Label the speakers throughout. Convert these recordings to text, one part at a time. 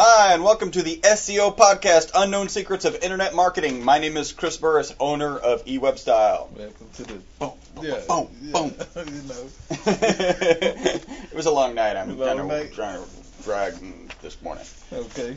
Speaker 1: Hi, and welcome to the SEO podcast, Unknown Secrets of Internet Marketing. My name is Chris Burris, owner of eWebStyle.
Speaker 2: Welcome to the
Speaker 1: boom,
Speaker 2: yeah,
Speaker 1: boom,
Speaker 2: yeah.
Speaker 1: boom.
Speaker 2: You know.
Speaker 1: It was a long night. I'm
Speaker 2: Long
Speaker 1: kind
Speaker 2: night?
Speaker 1: of trying to drag this morning.
Speaker 2: Okay.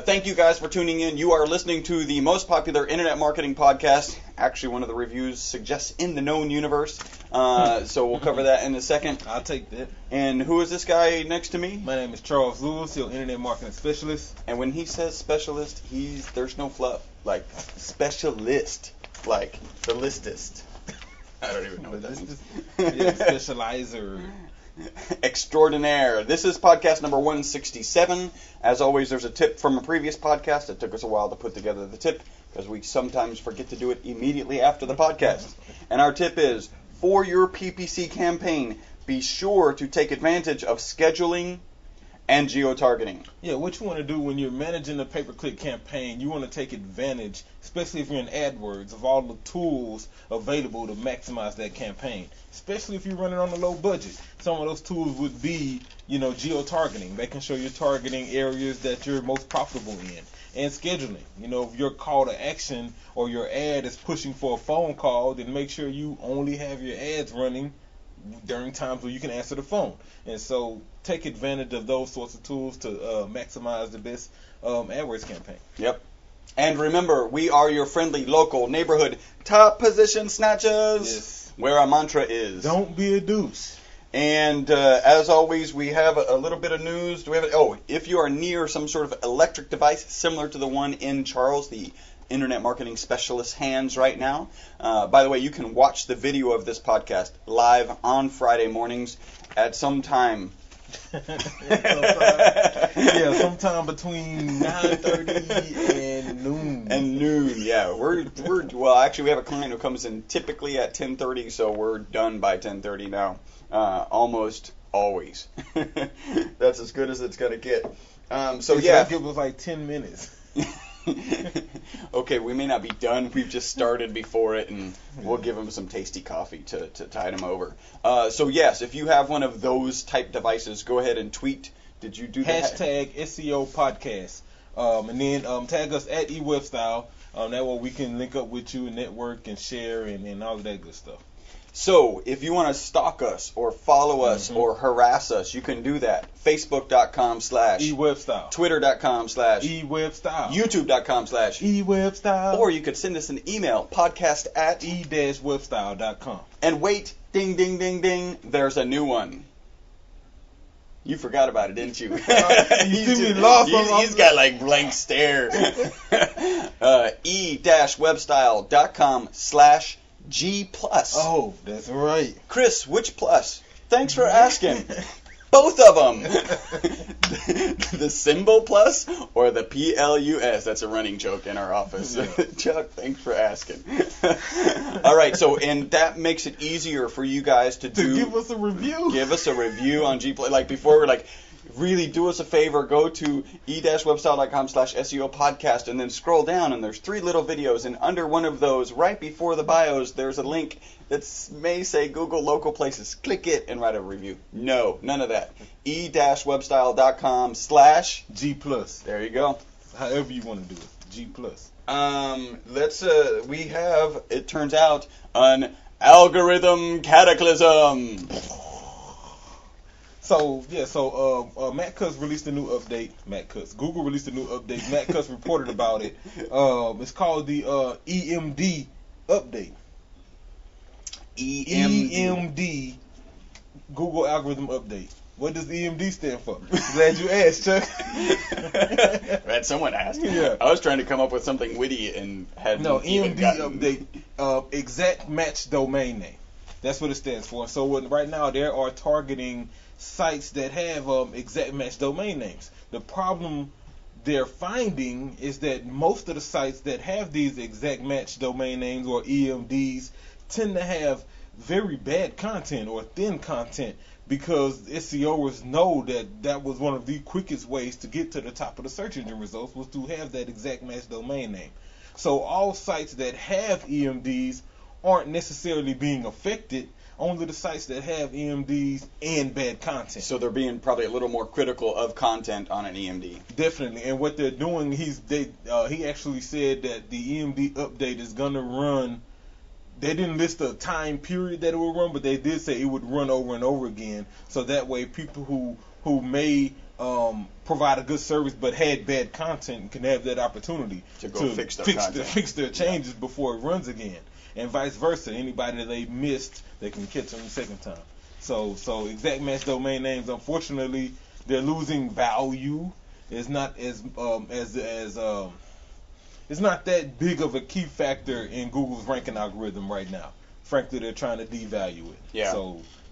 Speaker 1: Thank you guys for tuning in. You are listening to the most popular internet marketing podcast. Actually, one of the reviews suggests in the known universe. So we'll cover that in a second.
Speaker 2: I'll take that.
Speaker 1: And who is this guy next to me?
Speaker 2: My name is Charles Lewis, your internet marketing specialist.
Speaker 1: And when he says specialist, there's no fluff. Like specialist, like the listest. I don't even know what that means.
Speaker 2: Yeah, specializer.
Speaker 1: Extraordinaire. This is podcast number 167. As always, there's a tip from a previous podcast. It took us a while to put together the tip because we sometimes forget to do it immediately after the podcast. And our tip is, for your PPC campaign, be sure to take advantage of scheduling and geo-targeting.
Speaker 2: Yeah, what you want to do when you're managing a pay-per-click campaign, you want to take advantage, especially if you're in AdWords, of all the tools available to maximize that campaign. Especially if you're running on a low budget. Some of those tools would be, geo-targeting. They can show you targeting areas that you're most profitable in. And scheduling. If your call to action or your ad is pushing for a phone call, then make sure you only have your ads running during times where you can answer the phone. And so take advantage of those sorts of tools to maximize the best AdWords campaign.
Speaker 1: Yep. And remember, we are your friendly local neighborhood top position snatchers.
Speaker 2: Yes.
Speaker 1: Where our mantra is,
Speaker 2: don't be a douche.
Speaker 1: And as always, we have a little bit of news. Do we have if you are near some sort of electric device similar to the one in Charles, the internet marketing specialist's hands right now. By the way, you can watch the video of this podcast live on Friday mornings at some time.
Speaker 2: Sometime between 9:30 and noon.
Speaker 1: And noon, yeah. Well, actually, we have a client who comes in typically at 10:30, so we're done by 10:30 now. Almost always. That's as good as it's gonna get.
Speaker 2: Give us like 10 minutes.
Speaker 1: Okay, we may not be done. We've just started before it, and we'll give them some tasty coffee to tide them over. So yes, if you have one of those type devices, go ahead and tweet. Did you do that?
Speaker 2: Hashtag SEO podcast. And then tag us at eWebStyle. That way we can link up with you and network and share and all of that good stuff.
Speaker 1: So, if you want to stalk us or follow us or harass us, you can do that. Facebook.com/eWebStyle. Twitter.com/eWebStyle. YouTube.com/eWebStyle. Or you could send us an email, podcast@e-webstyle.com. And wait, ding, ding, ding, ding, there's a new one. You forgot about it, didn't you? He's got like blank stare. e-webstyle.com/G+.
Speaker 2: Oh, that's right.
Speaker 1: Chris, which plus? Thanks for asking. Both of them. The symbol plus or the PLUS? That's a running joke in our office.
Speaker 2: Yeah.
Speaker 1: Chuck, thanks for asking. All right, and that makes it easier for you guys to
Speaker 2: give us a review.
Speaker 1: Give us a review on G+. Like before, we're like, really do us a favor, go to e-webstyle.com/SEO podcast and then scroll down, and there's 3 little videos, and under one of those, right before the bios, there's a link that may say Google local places. Click it and write a review. No, none of that. e-webstyle.com/G+. There you go.
Speaker 2: However you want to do it. G+.
Speaker 1: We have, it turns out, an algorithm cataclysm.
Speaker 2: Matt Cutts released a new update. Google released a new update. Matt Cutts reported about it. It's called the EMD update. EMD Google algorithm update. What does EMD stand for? Glad you asked, Chuck.
Speaker 1: Glad someone asked.
Speaker 2: Yeah.
Speaker 1: I was trying to come up with something witty and hadn't even gotten...
Speaker 2: EMD update. Exact match domain name. That's what it stands for. So right now there are targeting sites that have exact match domain names. The problem they're finding is that most of the sites that have these exact match domain names, or EMDs, tend to have very bad content or thin content, because SEOers know that was one of the quickest ways to get to the top of the search engine results, was to have that exact match domain name. So all sites that have EMDs aren't necessarily being affected only the sites that have EMDs and bad content.
Speaker 1: So they're being probably a little more critical of content on an EMD.
Speaker 2: Definitely, and what they're doing, he actually said that the EMD update is gonna run. They didn't list a time period that it would run, but they did say it would run over and over again. So that way, people who may provide a good service but had bad content can have that opportunity
Speaker 1: to fix
Speaker 2: their changes before it runs again, and vice versa. Anybody that they missed, they can catch them the second time. So exact match domain names, unfortunately, they're losing value. It's not it's not that big of a key factor in Google's ranking algorithm right now. Frankly, they're trying to devalue it.
Speaker 1: Yeah.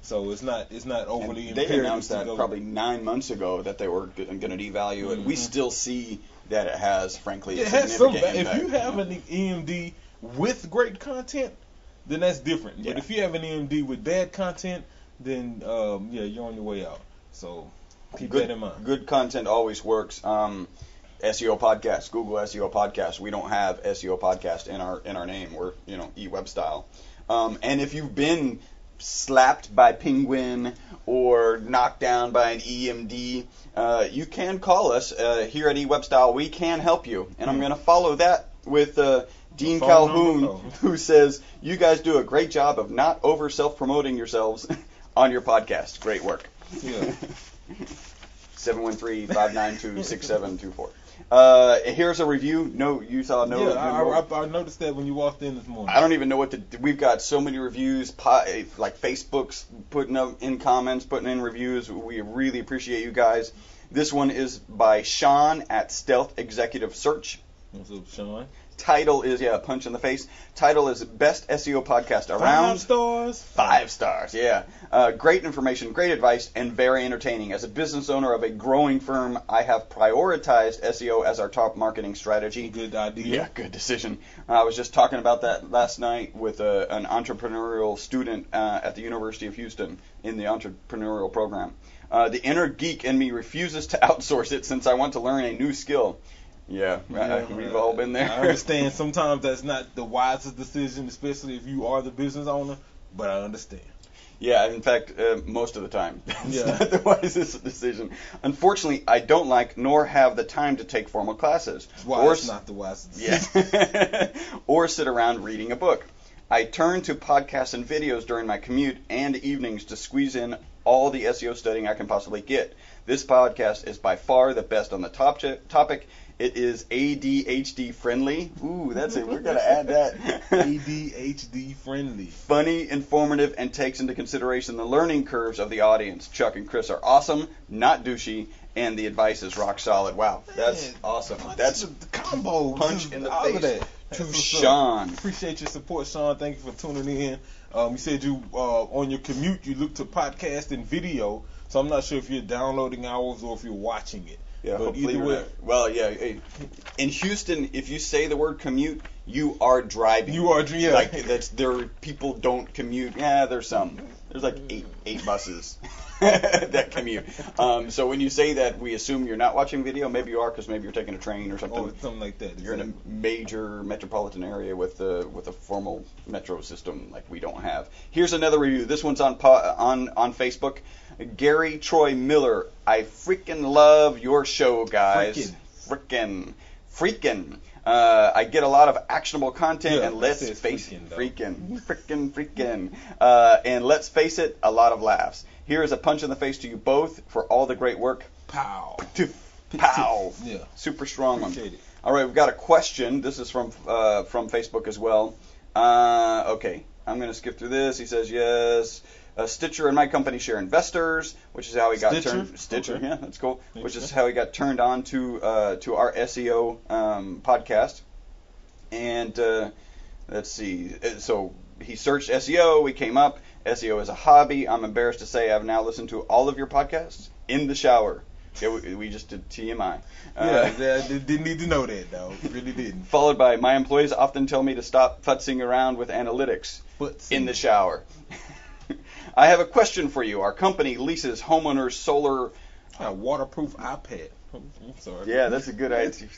Speaker 2: So it's not overly
Speaker 1: imperative. They announced that probably 9 months ago that they were going to devalue it. We still see that it has, frankly, a significant impact.
Speaker 2: If you have an EMD with great content, then that's different.
Speaker 1: Yeah.
Speaker 2: But if you have an EMD with bad content, then you're on your way out. So keep that in mind.
Speaker 1: Good content always works. SEO podcast, Google SEO podcast. We don't have SEO podcast in our name. We're eWeb style. And if you've been slapped by Penguin or knocked down by an EMD, you can call us here at eWeb style. We can help you. And I'm going to follow that with Dean Calhoun, who says, you guys do a great job of not over self-promoting yourselves on your podcast. Great work.
Speaker 2: Yeah.
Speaker 1: 713-592-6724. Here's a review. You saw no.
Speaker 2: Yeah, I noticed that when you walked in this morning.
Speaker 1: I don't even know what to. We've got so many reviews. Like Facebook's putting up in comments, putting in reviews. We really appreciate you guys. This one is by Sean at Stealth Executive Search.
Speaker 2: What's up, Sean?
Speaker 1: Title is punch in the face. Title is best SEO podcast around.
Speaker 2: 5 stars.
Speaker 1: 5 stars. Yeah. Great information, great advice, and very entertaining. As a business owner of a growing firm, I have prioritized SEO as our top marketing strategy.
Speaker 2: Good idea.
Speaker 1: Yeah, good decision. I was just talking about that last night with an entrepreneurial student at the University of Houston in the entrepreneurial program. The inner geek in me refuses to outsource it since I want to learn a new skill. Yeah, we've all been there.
Speaker 2: I understand sometimes that's not the wisest decision, especially if you are the business owner, but I understand.
Speaker 1: Yeah, in fact, most of the time, it's not the wisest decision. Unfortunately, I don't like nor have the time to take formal classes.
Speaker 2: That's why it's not the wisest decision.
Speaker 1: Yeah. Or sit around reading a book. I turn to podcasts and videos during my commute and evenings to squeeze in all the SEO studying I can possibly get. This podcast is by far the best on the topic. It is ADHD friendly. Ooh, that's it. We're going to add that.
Speaker 2: ADHD friendly.
Speaker 1: Funny, informative, and takes into consideration the learning curves of the audience. Chuck and Chris are awesome, not douchey, and the advice is rock solid. Wow, that's awesome. That's
Speaker 2: the combo.
Speaker 1: Punch in the
Speaker 2: all
Speaker 1: face
Speaker 2: of that.
Speaker 1: to Sean.
Speaker 2: Appreciate your support, Sean. Thank you for tuning in. You said you on your commute you look to podcast and video, so I'm not sure if you're downloading ours or if you're watching it.
Speaker 1: Yeah,
Speaker 2: but either way.
Speaker 1: Well, yeah. In Houston, if you say the word commute, you are driving.
Speaker 2: You are, yeah.
Speaker 1: Like people don't commute. Yeah, there's like eight buses that commute. So when you say that, we assume you're not watching video. Maybe you are, because maybe you're taking a train or something.
Speaker 2: Or something like that.
Speaker 1: You're in a major metropolitan area with a formal metro system like we don't have. Here's another review. This one's on Facebook. Gary Troy Miller. I freaking love your show, guys. Freaking. I get a lot of actionable content, and let's face it, freaking. And let's face it, a lot of laughs. Here is a punch in the face to you both for all the great work.
Speaker 2: Pow.
Speaker 1: Pow.
Speaker 2: Yeah.
Speaker 1: Super strong one.
Speaker 2: Appreciate it.
Speaker 1: All right, we've got a question. This is from Facebook as well. Okay, I'm going to skip through this. He says, yes. Stitcher and my company share investors, which is how he got turned. Stitcher, okay. Yeah, that's cool. Which is how he got turned on to our SEO podcast. And let's see. So he searched SEO. We came up. SEO is a hobby. I'm embarrassed to say I've now listened to all of your podcasts in the shower. Yeah, we just did TMI.
Speaker 2: Didn't need to know that, though. Really didn't.
Speaker 1: Followed by, my employees often tell me to stop futzing around with analytics in the shower. I have a question for you. Our company leases homeowners solar...
Speaker 2: waterproof iPad. I'm sorry.
Speaker 1: Yeah, that's a good idea.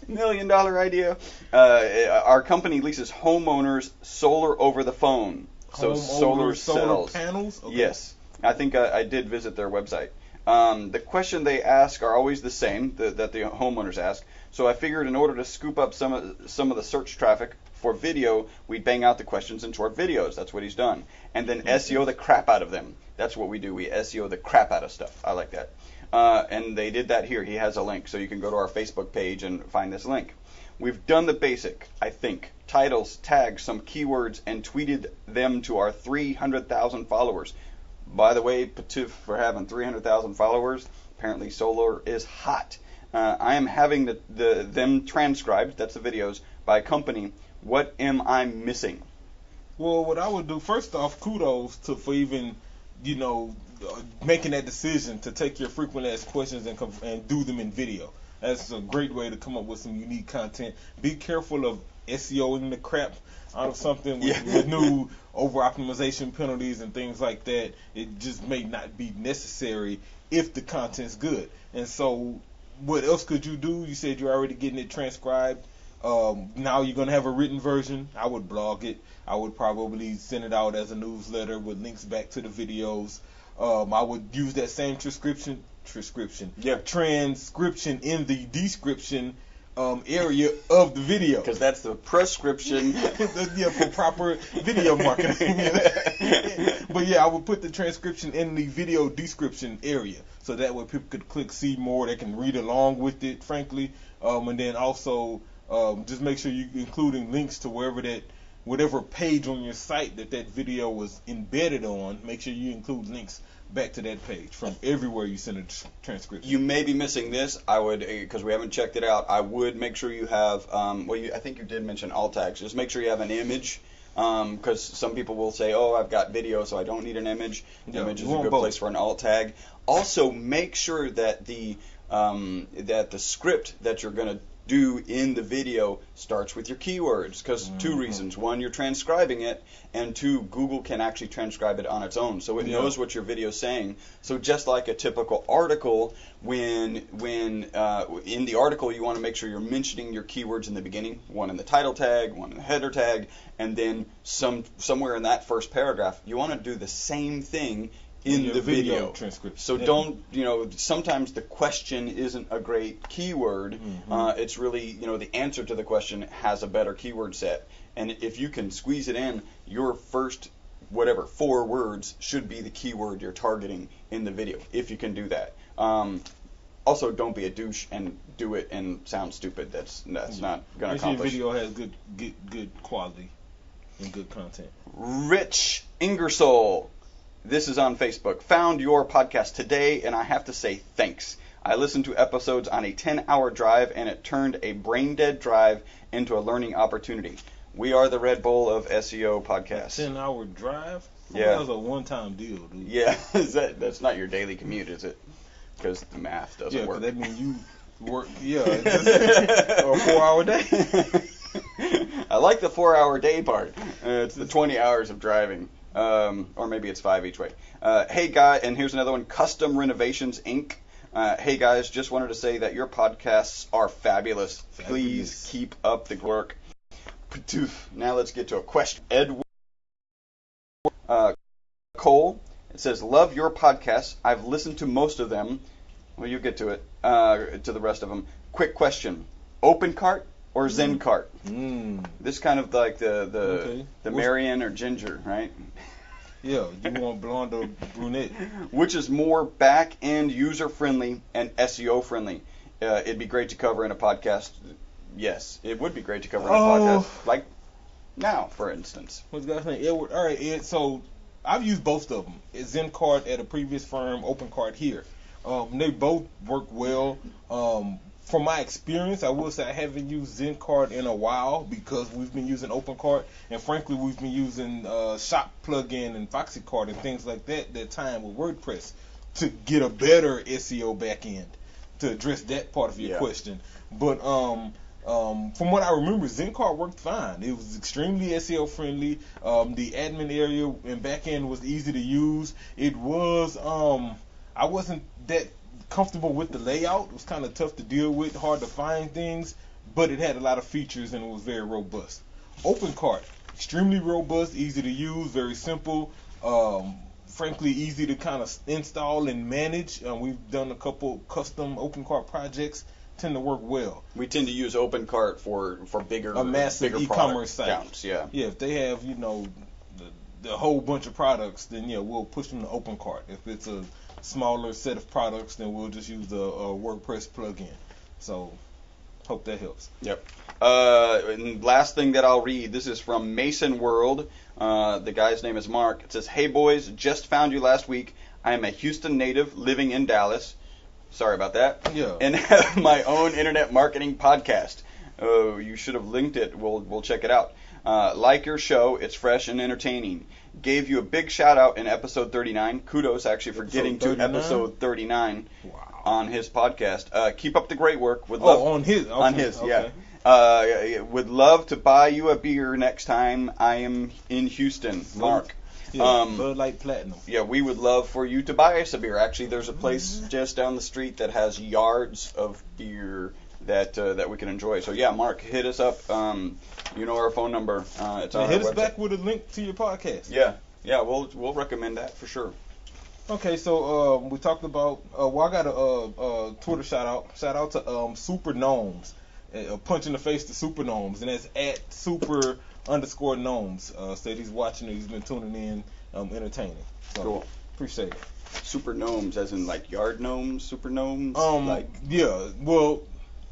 Speaker 1: $1 million idea. Our company leases homeowners solar over the phone. So
Speaker 2: Solar
Speaker 1: cells.
Speaker 2: panels? Okay.
Speaker 1: Yes. I think I did visit their website. The question they ask are always the same that the homeowners ask. So I figured in order to scoop up some of the search traffic for video, we'd bang out the questions in short videos. That's what he's done. And then SEO the crap out of them. That's what we do. We SEO the crap out of stuff. I like that. And they did that here. He has a link. So you can go to our Facebook page and find this link. We've done the basic, I think. Titles, tags, some keywords, and tweeted them to our 300,000 followers. By the way, Patuf for having 300,000 followers. Apparently Solar is hot. I am having them transcribed, that's the videos, by a company. What am I missing?
Speaker 2: Well, what I would do, first off, kudos for even, making that decision to take your frequently asked questions and do them in video. That's a great way to come up with some unique content. Be careful of SEOing the crap out of something with new over-optimization penalties and things like that. It just may not be necessary if the content's good. And so what else could you do? You said you're already getting it transcribed. Now you're going to have a written version. I would blog it. I would probably send it out as a newsletter with links back to the videos. I would use that same transcription in the description area of the video.
Speaker 1: Because that's the prescription.
Speaker 2: For proper video marketing. But yeah, I would put the transcription in the video description area. So that way people could click see more. They can read along with it, frankly. And then also just make sure you're including links to whatever page on your site that video was embedded on. Make sure you include links back to that page from everywhere you send a transcription.
Speaker 1: You may be missing this. I would, because we haven't checked it out, I would make sure you have, I think you did mention alt tags. Just make sure you have an image, because some people will say, oh, I've got video, so I don't need an image. The image is a good place for an alt tag. Also, make sure that the script that you're going to do in the video starts with your keywords, because two reasons. One, you're transcribing it, and two, Google can actually transcribe it on its own, so it knows what your video is saying. So just like a typical article, when in the article you want to make sure you're mentioning your keywords in the beginning, one in the title tag, one in the header tag, and then somewhere in that first paragraph you want to do the same thing in the video
Speaker 2: transcript.
Speaker 1: So don't, sometimes the question isn't a great keyword. It's really, the answer to the question has a better keyword set. And if you can squeeze it in, your first, 4 words should be the keyword you're targeting in the video, if you can do that. Also, don't be a douche and do it and sound stupid. That's not going to accomplish.
Speaker 2: Your video has good quality and good content.
Speaker 1: Rich Ingersoll. This is on Facebook. Found your podcast today, and I have to say thanks. I listened to episodes on a 10-hour drive, and it turned a brain-dead drive into a learning opportunity. We are the Red Bull of SEO podcasts.
Speaker 2: 10-hour drive?
Speaker 1: Yeah.
Speaker 2: That was a one-time deal, dude.
Speaker 1: Yeah. That's not your daily commute, is it? Because the math doesn't work.
Speaker 2: Yeah, that means you work, a 4-hour day.
Speaker 1: I like the 4-hour day part. It's the 20 hours of driving. Or maybe it's 5 each way. Hey, guy, and here's another one, Custom Renovations, Inc. Hey, guys, just wanted to say that your podcasts are fabulous. Please keep up the work. Now let's get to a question. Edward Cole, it says, love your podcasts. I've listened to most of them. Well, you get to it, to the rest of them. Quick question. OpenCart or ZenCart? This kind of like the Marion or Ginger, right?
Speaker 2: Yeah, you want blonde or brunette.
Speaker 1: Which is more back-end user-friendly and SEO-friendly? It'd be great to cover in a podcast. Yes, it would be great to cover in a podcast. Like now, for instance.
Speaker 2: What's the guy's name? Edward. All right, Ed, so I've used both of them. ZenCart at a previous firm, OpenCart here. They both work well. From my experience, I will say I haven't used ZenCart in a while because we've been using OpenCart, and frankly, we've been using Shop Plugin and FoxyCart and things like that time with WordPress to get a better SEO backend to address that part of your question. But from what I remember, ZenCart worked fine. It was extremely SEO friendly. The admin area and backend was easy to use. It was I wasn't that comfortable with the layout. It was kind of tough to deal with, hard to find things, but it had a lot of features and it was very robust. OpenCart, extremely robust, easy to use, very simple. Frankly, easy to kind of install and manage. We've done a couple custom OpenCart projects. Tend to work well.
Speaker 1: We tend to use OpenCart for bigger,
Speaker 2: a massive
Speaker 1: bigger
Speaker 2: e-commerce site.
Speaker 1: Counts, yeah.
Speaker 2: Yeah, if they have the whole bunch of products, then we'll push them to OpenCart. If it's a smaller set of products, then we'll just use the WordPress plugin. So, hope that helps.
Speaker 1: Yep. And last thing that I'll read, this is from Mason World. The guy's name is Mark. It says, "Hey boys, just found you last week. I am a Houston native living in Dallas." Sorry about that.
Speaker 2: Yeah.
Speaker 1: And have my own internet marketing podcast. Oh, you should have linked it. We'll check it out. Like your show, it's fresh and entertaining. Gave you a big shout out in episode 39. Kudos actually for getting to episode 39 on his podcast. Keep up the great work. Would love
Speaker 2: on his. Okay.
Speaker 1: On his,
Speaker 2: okay.
Speaker 1: yeah. Would love to buy you a beer next time I am in Houston, Mark.
Speaker 2: Yeah, Bud Light Platinum.
Speaker 1: Yeah, we would love for you to buy us a beer. Actually, there's a place just down the street that has yards of beer that we can enjoy. So yeah, Mark, hit us up. You know our phone number. It's on
Speaker 2: hit
Speaker 1: our
Speaker 2: us
Speaker 1: website.
Speaker 2: back with a link to your podcast.
Speaker 1: Yeah, we'll recommend that for sure.
Speaker 2: Okay, so we talked about. I got a Twitter shout out. Shout out to Super Gnomes. A punch in the face to Super Gnomes, and that's at super_gnomes. Said he's watching it. He's been tuning in, entertaining. So,
Speaker 1: cool.
Speaker 2: Appreciate it.
Speaker 1: Super gnomes, as in like yard gnomes, super gnomes.
Speaker 2: Yeah. Well,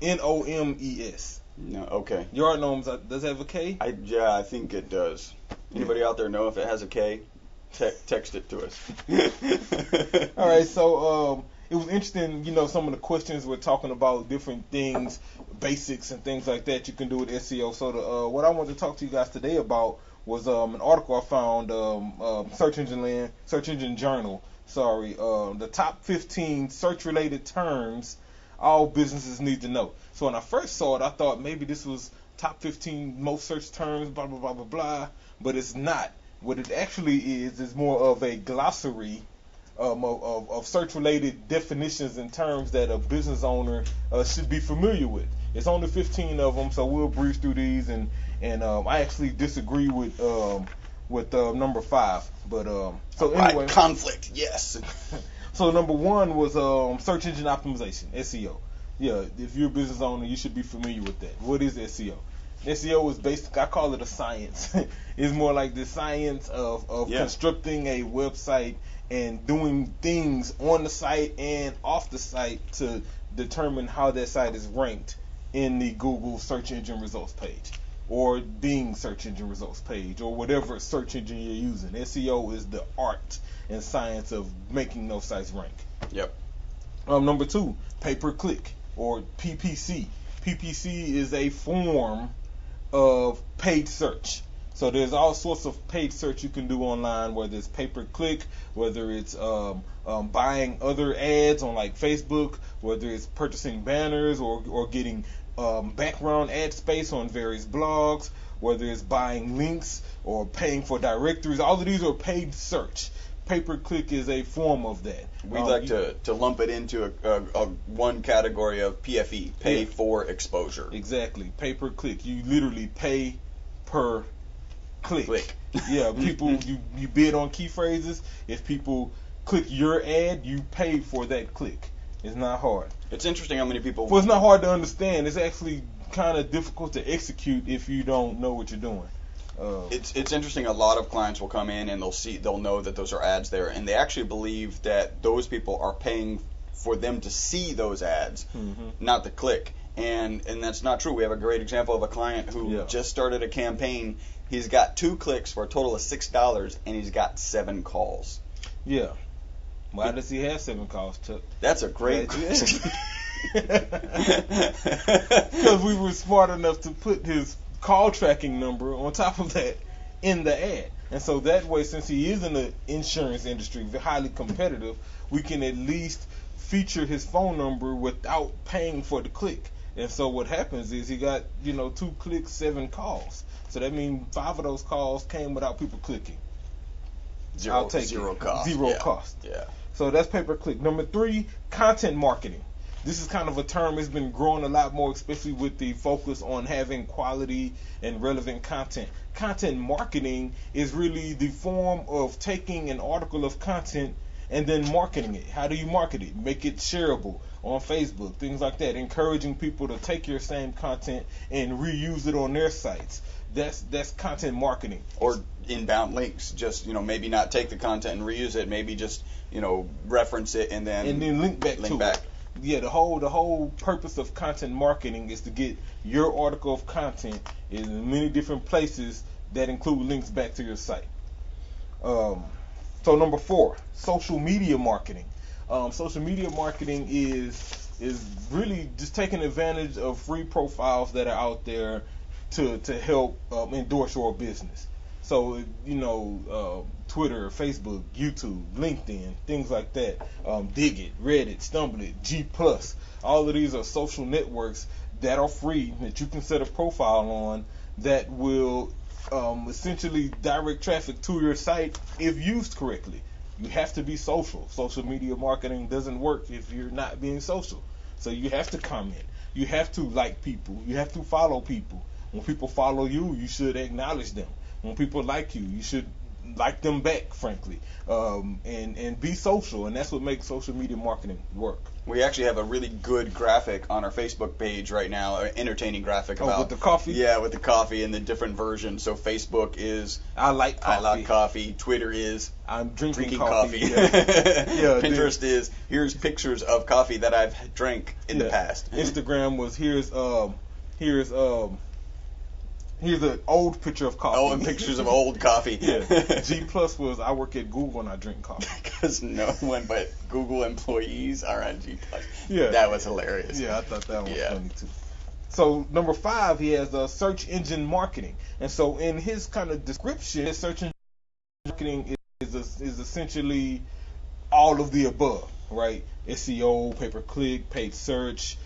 Speaker 2: NOMES.
Speaker 1: No. Okay.
Speaker 2: Yard gnomes. Does it have a K?
Speaker 1: I think it does. Anybody out there know if it has a K? Text it to us.
Speaker 2: All right. So it was interesting. Some of the questions we're talking about different things, basics and things like that you can do with SEO. So what I wanted to talk to you guys today about was an article I found, Search Engine Journal. The top 15 search-related terms all businesses need to know. So when I first saw it, I thought maybe this was top 15 most searched terms, blah, blah, blah, blah, blah. But it's not. What it actually is more of a glossary of search-related definitions and terms that a business owner should be familiar with. It's only 15 of them, so we'll breeze through these. And I actually disagree with number 5. But so anyway,
Speaker 1: conflict. Yes.
Speaker 2: So number 1 was search engine optimization, SEO. Yeah, if you're a business owner, you should be familiar with that. What is SEO? SEO is basic. I call it a science. It's more like the science of constructing a website and doing things on the site and off the site to determine how that site is ranked in the Google search engine results page or Bing search engine results page or whatever search engine you're using. SEO is the art and science of making those sites rank.
Speaker 1: Yep.
Speaker 2: Number 2, pay-per-click or PPC. PPC is a form of paid search. So there's all sorts of paid search you can do online, whether it's pay-per-click, whether it's buying other ads on like Facebook, whether it's purchasing banners or getting background ad space on various blogs, whether it's buying links or paying for directories. All of these are paid search. Pay-per-click is a form of that.
Speaker 1: We'd like to lump it into a one category of PFE, pay for exposure.
Speaker 2: Exactly. Pay-per-click. You literally pay per click. Yeah, people, you bid on key phrases. If people click your ad, you pay for that click. It's not hard.
Speaker 1: It's interesting how many people...
Speaker 2: Well, it's not hard to understand. It's actually kind of difficult to execute if you don't know what you're doing.
Speaker 1: It's interesting. A lot of clients will come in and they'll know that those are ads there, and they actually believe that those people are paying for them to see those ads, not to click. And that's not true. We have a great example of a client who just started a campaign. He's got 2 clicks for a total of $6, and he's got 7 calls.
Speaker 2: Yeah. Why does he have 7 calls, Chuck?
Speaker 1: That's a great question.
Speaker 2: Because we were smart enough to put his call tracking number on top of that in the ad. And so that way, since he is in the insurance industry, highly competitive, we can at least feature his phone number without paying for the click. And so what happens is he got, 2 clicks, 7 calls. So that means 5 of those calls came without people clicking.
Speaker 1: Zero cost.
Speaker 2: Zero cost.
Speaker 1: Yeah.
Speaker 2: So that's pay-per-click. Number 3, content marketing. this is kind of a term that's been growing a lot more, especially with the focus on having quality and relevant content. Content marketing is really the form of taking an article of content and then marketing it. How do you market it? Make it shareable on Facebook, things like that. Encouraging people to take your same content and reuse it on their sites. That's content marketing.
Speaker 1: Or inbound links. Just, maybe not take the content and reuse it. Maybe just, reference it and then
Speaker 2: link back to it. Yeah, the whole purpose of content marketing is to get your article of content in many different places that include links back to your site. So number 4, social media marketing. Social media marketing is really just taking advantage of free profiles that are out there to help endorse your business. So, Twitter, Facebook, YouTube, LinkedIn, things like that. Digit, Reddit, Stumblit, G+. All of these are social networks that are free that you can set a profile on that will essentially direct traffic to your site if used correctly. You have to be social. Social media marketing doesn't work if you're not being social. So you have to comment. You have to like people. You have to follow people. When people follow you, you should acknowledge them. When people like you, you should like them back, frankly. And be social. And that's what makes social media marketing work.
Speaker 1: We actually have a really good graphic on our Facebook page right now, an entertaining graphic about
Speaker 2: with the coffee?
Speaker 1: Yeah, with the coffee and the different versions. So Facebook is
Speaker 2: I like
Speaker 1: coffee. Twitter is
Speaker 2: I'm drinking
Speaker 1: coffee.
Speaker 2: Yeah.
Speaker 1: Pinterest is here's pictures of coffee that I've drank in the past.
Speaker 2: Instagram was here's an old picture of coffee.
Speaker 1: Oh, and pictures of old coffee.
Speaker 2: Yeah. G+ was I work at Google and I drink coffee.
Speaker 1: Because no one but Google employees are on G+.
Speaker 2: Yeah.
Speaker 1: That was hilarious.
Speaker 2: Yeah, I thought that one was funny too. So number 5, he has search engine marketing. And so in his kind of description, search engine marketing is essentially all of the above, right? SEO, pay-per-click, paid search,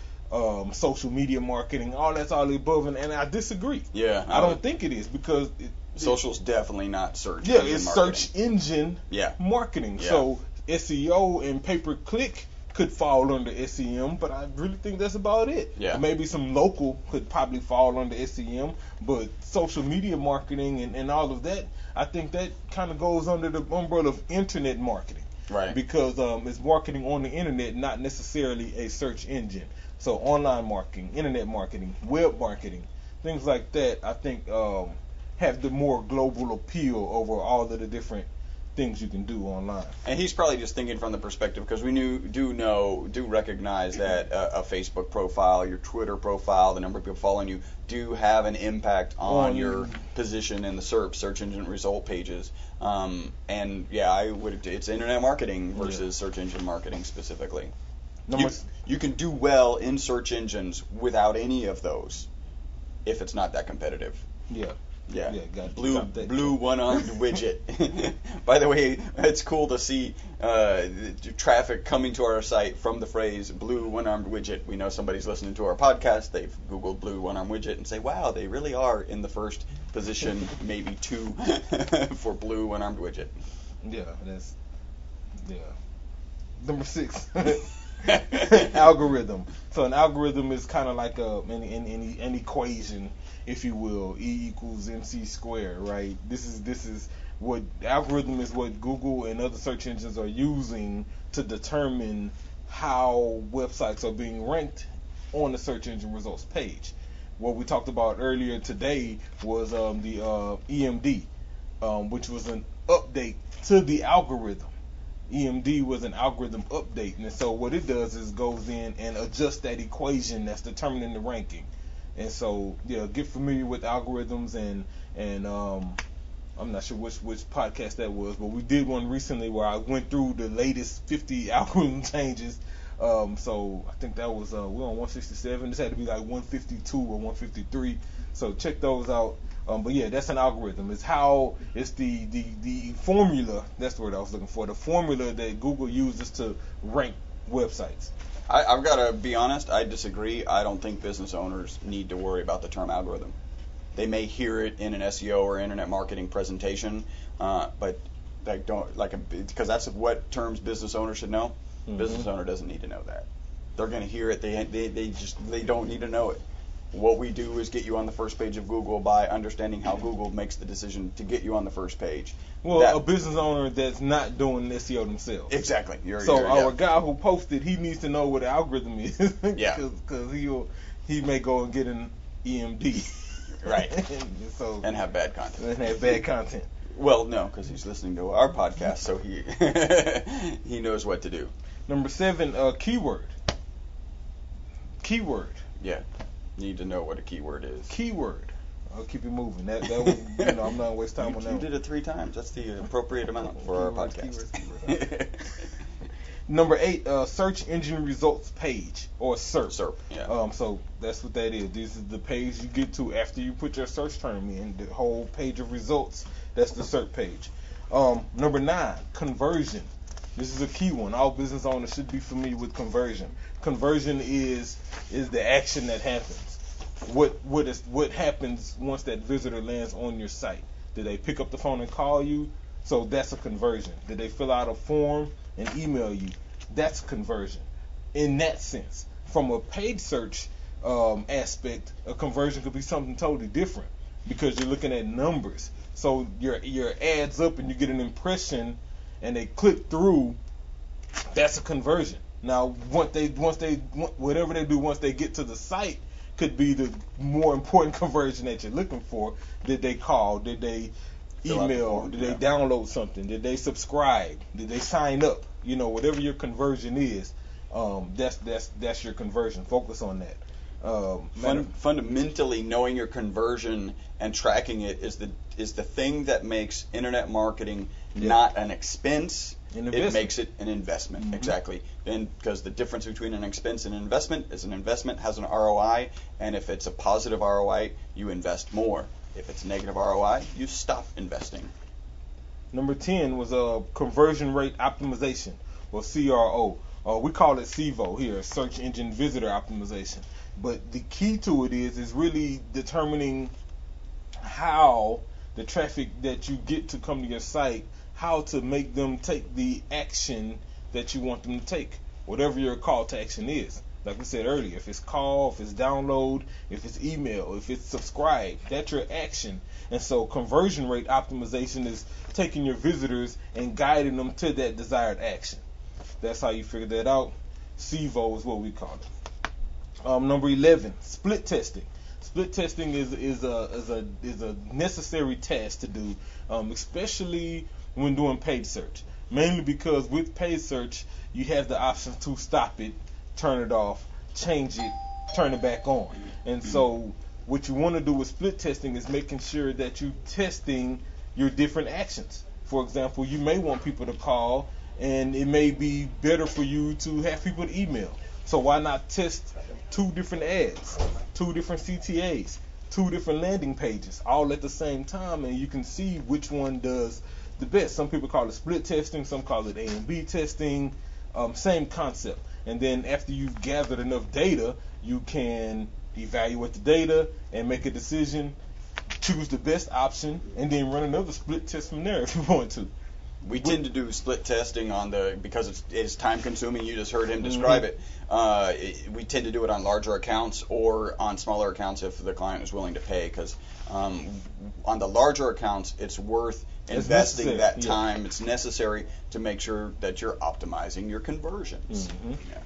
Speaker 2: social media marketing, all that's all the above, and I disagree.
Speaker 1: Yeah,
Speaker 2: I don't think it is because
Speaker 1: social's definitely not search.
Speaker 2: Yeah, it's search engine marketing.
Speaker 1: Yeah.
Speaker 2: So SEO and pay-per-click could fall under SEM, but I really think that's about it.
Speaker 1: Yeah.
Speaker 2: Maybe some local could probably fall under SEM, but social media marketing and all of that, I think that kind of goes under the umbrella of internet marketing.
Speaker 1: Right.
Speaker 2: Because it's marketing on the internet, not necessarily a search engine. So online marketing, internet marketing, web marketing, things like that, I think have the more global appeal over all of the different things you can do online.
Speaker 1: And he's probably just thinking from the perspective, because we do recognize that a Facebook profile, your Twitter profile, the number of people following you, do have an impact on your position in the SERP, search engine result pages. And yeah, it's internet marketing versus search engine marketing specifically. You can do well in search engines without any of those if it's not that competitive.
Speaker 2: Yeah.
Speaker 1: Blue one-armed widget. By the way, it's cool to see traffic coming to our site from the phrase blue one-armed widget. We know somebody's listening to our podcast. They've Googled blue one-armed widget and say, wow, they really are in the first position, maybe 2 for blue one-armed widget.
Speaker 2: Yeah, Number 6. Algorithm. So an algorithm is kind of like an equation, if you will. E equals MC squared, right? This is what algorithm is what Google and other search engines are using to determine how websites are being ranked on the search engine results page. What we talked about earlier today was the EMD, which was an update to the algorithm. EMD was an algorithm update, and so what it does is goes in and adjusts that equation that's determining the ranking. And so get familiar with algorithms and I'm not sure which podcast that was, but we did one recently where I went through the latest 50 algorithm changes. So I think that was we're on 167. This had to be like 152 or 153. So check those out. But yeah, that's an algorithm. It's the formula. That's the word I was looking for. The formula that Google uses to rank websites.
Speaker 1: I've got to be honest. I disagree. I don't think business owners need to worry about the term algorithm. They may hear it in an SEO or internet marketing presentation, but they don't because that's what terms business owners should know. Mm-hmm. Business owner doesn't need to know that. They're going to hear it. They don't need to know it. What we do is get you on the first page of Google by understanding how Google makes the decision to get you on the first page.
Speaker 2: Well, a business owner that's not doing SEO themselves.
Speaker 1: Exactly.
Speaker 2: Our guy who posted, he needs to know what the algorithm is.
Speaker 1: Yeah.
Speaker 2: Because he may go and get an EMD.
Speaker 1: Right.
Speaker 2: So
Speaker 1: and have bad content.
Speaker 2: Well,
Speaker 1: no, because he's listening to our podcast, so he he knows what to do.
Speaker 2: Number 7, keyword. Keyword.
Speaker 1: Yeah. Need to know what a keyword is.
Speaker 2: Keyword. I'll keep it moving. That was, I'm not gonna waste time on that.
Speaker 1: You did it 3 times. That's the appropriate amount for our podcast.
Speaker 2: Keywords. Number 8, search engine results page, or SERP.
Speaker 1: SERP. Yeah.
Speaker 2: So that's what that is. This is the page you get to after you put your search term in. The whole page of results. That's the SERP page. Number 9, conversion. This is a key one. All business owners should be familiar with conversion. Conversion is the action that happens. What happens once that visitor lands on your site? Did they pick up the phone and call you? So that's a conversion. Did they fill out a form and email you? That's a conversion. In that sense, from a paid search aspect, a conversion could be something totally different because you're looking at numbers. So your ad's up and you get an impression and they click through. That's a conversion. Now, whatever they do once they get to the site could be the more important conversion that you're looking for. Did they call? Did they email? Did they download something? Did they subscribe? Did they sign up? Whatever your conversion is, that's your conversion. Focus on that.
Speaker 1: Fundamentally, knowing your conversion and tracking it is the thing that makes internet marketing not an expense. It makes it an investment. Mm-hmm. Exactly. And because the difference between an expense and an investment is an investment has an ROI, and if it's a positive ROI, you invest more. If it's a negative ROI, you stop investing.
Speaker 2: Number 10 was conversion rate optimization, or CRO. We call it CVO here, search engine visitor optimization. But the key to it is really determining how the traffic that you get to come to your site, how to make them take the action that you want them to take, whatever your call to action is. Like we said earlier, if it's call, if it's download, if it's email, if it's subscribe, that's your action. And so conversion rate optimization is taking your visitors and guiding them to that desired action. That's how you figure that out. CVO is what we call it. Number 11, split testing. Split testing is a necessary task to do, especially when doing paid search. Mainly because with paid search, you have the option to stop it, turn it off, change it, turn it back on. And so what you want to do with split testing is making sure that you're testing your different actions. For example, you may want people to call, and it may be better for you to have people to email. So why not test 2 different ads, 2 different CTAs, 2 different landing pages, all at the same time, and you can see which one does the best. Some people call it split testing, some call it A and B testing, same concept. And then after you've gathered enough data, you can evaluate the data and make a decision, choose the best option, and then run another split test from there if you want to.
Speaker 1: We tend to do split testing because it's time consuming. You just heard him describe it. We tend to do it on larger accounts or on smaller accounts if the client is willing to pay. Because on the larger accounts, it's worth investing that time. It's necessary to make sure that you're optimizing your conversions.
Speaker 2: Mm-hmm. Yeah.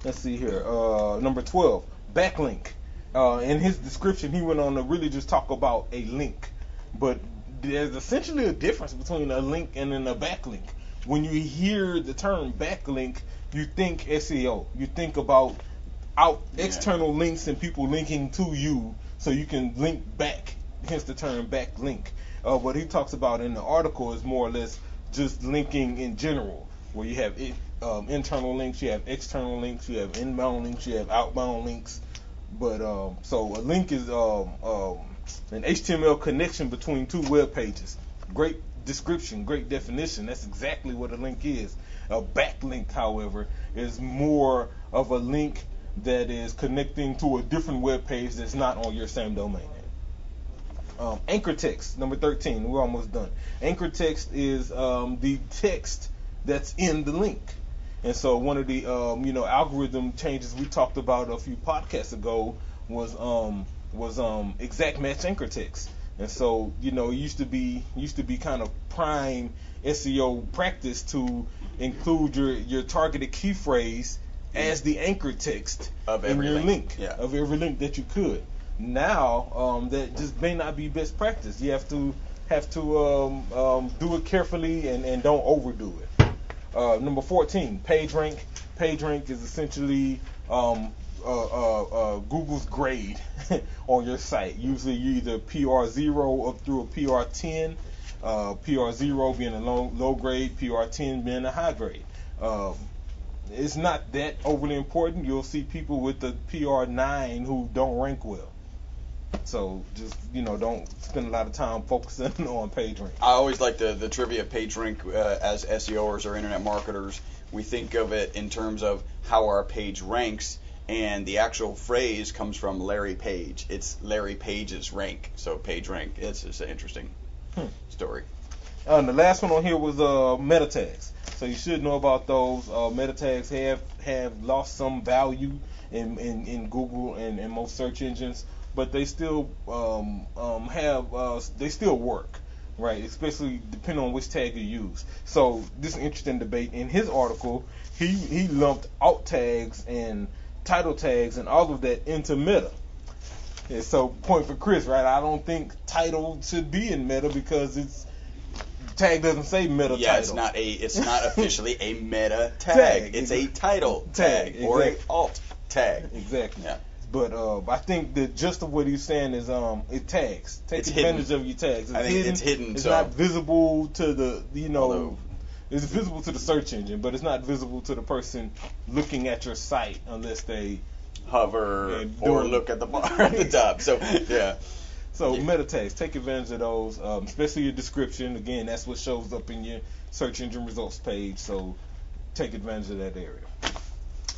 Speaker 2: Let's see here. Number 12, backlink. In his description, he went on to really just talk about a link, but there's essentially a difference between a link and then a backlink. When you hear the term backlink, you think SEO. You think about external links and people linking to you so you can link back, hence the term backlink. What he talks about in the article is more or less just linking in general, where you have internal links, you have external links, you have inbound links, you have outbound links. But so a link is an HTML connection between 2 web pages. Great description, great definition. That's exactly what a link is. A backlink, however, is more of a link that is connecting to a different web page that's not on your same domain name. Anchor text, number 13. We're almost done. Anchor text is the text that's in the link. And so one of the algorithm changes we talked about a few podcasts ago was exact match anchor text. And so it used to be kind of prime SEO practice to include your targeted key phrase as the anchor text
Speaker 1: of
Speaker 2: in
Speaker 1: every
Speaker 2: your
Speaker 1: link.
Speaker 2: Of every link that you could. Now that just may not be best practice. You have to do it carefully and don't overdo it. Number 14, PageRank. PageRank is essentially Google's grade on your site. Usually you're either PR0 up through a PR10. PR0 being a low grade, PR10 being a high grade. It's not that overly important. You'll see people with the PR9 who don't rank well. So just don't spend a lot of time focusing on PageRank.
Speaker 1: I always like the trivia of PageRank as SEOers or internet marketers. We think of it in terms of how our page ranks, and the actual phrase comes from Larry Page. It's Larry Page's rank, so PageRank. It's just an interesting story.
Speaker 2: And the last one on here was meta tags. So you should know about those. Meta tags have lost some value in Google and most search engines, but they still they still work, right? Especially depending on which tag you use. So this is an interesting debate. In his article, he lumped alt tags and title tags and all of that into meta. And so point for Chris, right? I don't think title should be in meta because tag doesn't say meta title.
Speaker 1: Yeah, it's not officially a meta tag. It's a title tag or a alt tag.
Speaker 2: Exactly.
Speaker 1: Yeah.
Speaker 2: But I think the gist of what he's saying is it tags. Take advantage of your tags.
Speaker 1: It's hidden.
Speaker 2: It's not visible to the it's visible to the search engine, but it's not visible to the person looking at your site unless they
Speaker 1: hover or look at the bar at the top. So yeah.
Speaker 2: So meta tags, take advantage of those, especially your description. Again, that's what shows up in your search engine results page. So take advantage of that area.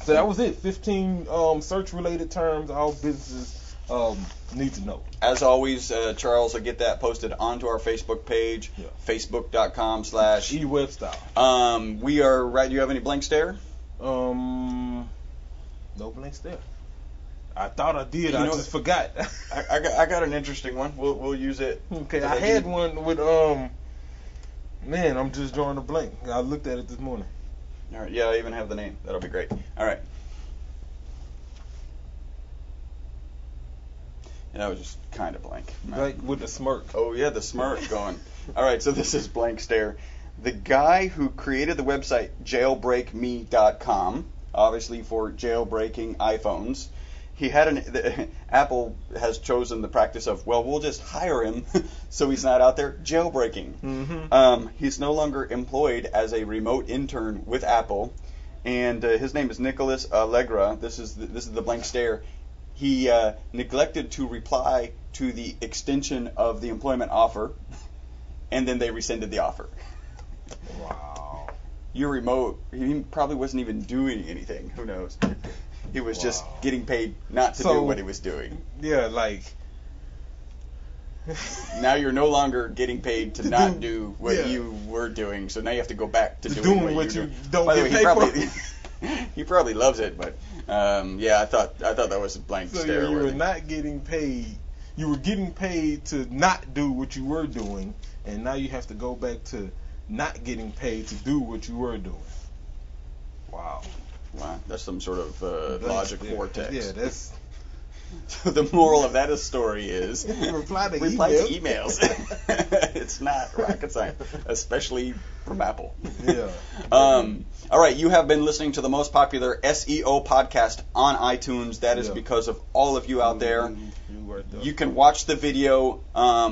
Speaker 2: So that was it. 15 search-related terms all businesses need to know.
Speaker 1: As always, Charles will get that posted onto our Facebook page, facebook.com/eWebstyle. We are right. Do you have any blank stare?
Speaker 2: No blank stare. I thought I did. I just forgot.
Speaker 1: I got an interesting one. We'll use it.
Speaker 2: Okay, I had one with man, I'm just drawing a blank. I looked at it this morning.
Speaker 1: All right. Yeah, I even have the name. That'll be great. All right. And I was just kind of blank.
Speaker 2: Like with the smirk.
Speaker 1: Oh yeah, the smirk going. All right. So this is blank stare. The guy who created the website jailbreakme.com, obviously for jailbreaking iPhones. He had Apple has chosen the practice of, well, we'll just hire him so he's not out there jailbreaking.
Speaker 2: Mm-hmm.
Speaker 1: He's no longer employed as a remote intern with Apple, and his name is Nicholas Allegra. This is the blank stare. He neglected to reply to the extension of the employment offer, and then they rescinded the offer.
Speaker 2: Wow.
Speaker 1: You're remote. He probably wasn't even doing anything. Who knows? He was just getting paid not to do what he was doing.
Speaker 2: Yeah, like.
Speaker 1: Now you're no longer getting paid to not do what you were doing, so now you have to go back to doing what you
Speaker 2: don't
Speaker 1: By the
Speaker 2: get
Speaker 1: way,
Speaker 2: paid for.
Speaker 1: He probably loves it, but I thought that was a blank stare.
Speaker 2: So you were not getting paid. You were getting paid to not do what you were doing, and now you have to go back to not getting paid to do what you were doing. Wow.
Speaker 1: Wow, that's some sort of logic vortex.
Speaker 2: Yeah, that's.
Speaker 1: So the moral of that story is
Speaker 2: reply to
Speaker 1: emails. It's not rocket science, especially from Apple.
Speaker 2: Yeah.
Speaker 1: All right, you have been listening to the most popular SEO podcast on iTunes. That is because of all of you out there. You can watch the video.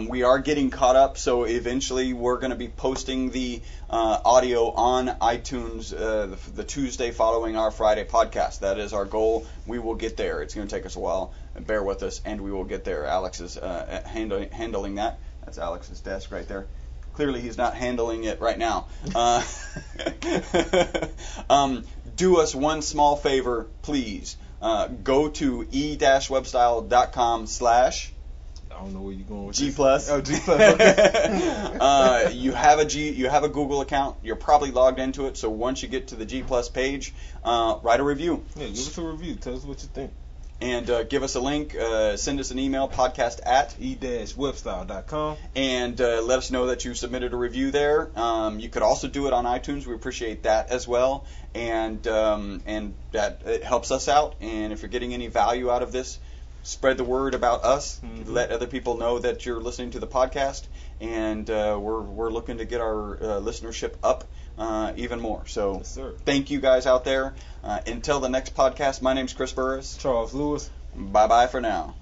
Speaker 1: We are getting caught up, so eventually we're going to be posting the audio on iTunes the Tuesday following our Friday podcast. That is our goal. We will get there. It's going to take us a while. Bear with us, and we will get there. Alex is handling that. That's Alex's desk right there. Clearly, he's not handling it right now. Do us one small favor, please. Go to e-webstyle.com/
Speaker 2: I don't know where you're going with
Speaker 1: G
Speaker 2: this.
Speaker 1: Plus.
Speaker 2: Oh, G Plus. Okay.
Speaker 1: You have a Google account. You're probably logged into it. So once you get to the G Plus page, write a review.
Speaker 2: Yeah, give us a review. Tell us what you think.
Speaker 1: And give us a link. Send us an email,
Speaker 2: e-webstyle.com.
Speaker 1: and let us know that you submitted a review there. You could also do it on iTunes. We appreciate that as well. And that it helps us out. And if you're getting any value out of this, spread the word about us.
Speaker 2: Mm-hmm.
Speaker 1: Let other people know that you're listening to the podcast. And we're looking to get our listenership up even more. So
Speaker 2: Yes, sir.
Speaker 1: thank you guys out there. Until the next podcast, my name's Chris Burris.
Speaker 2: Charles Lewis.
Speaker 1: Bye-bye for now.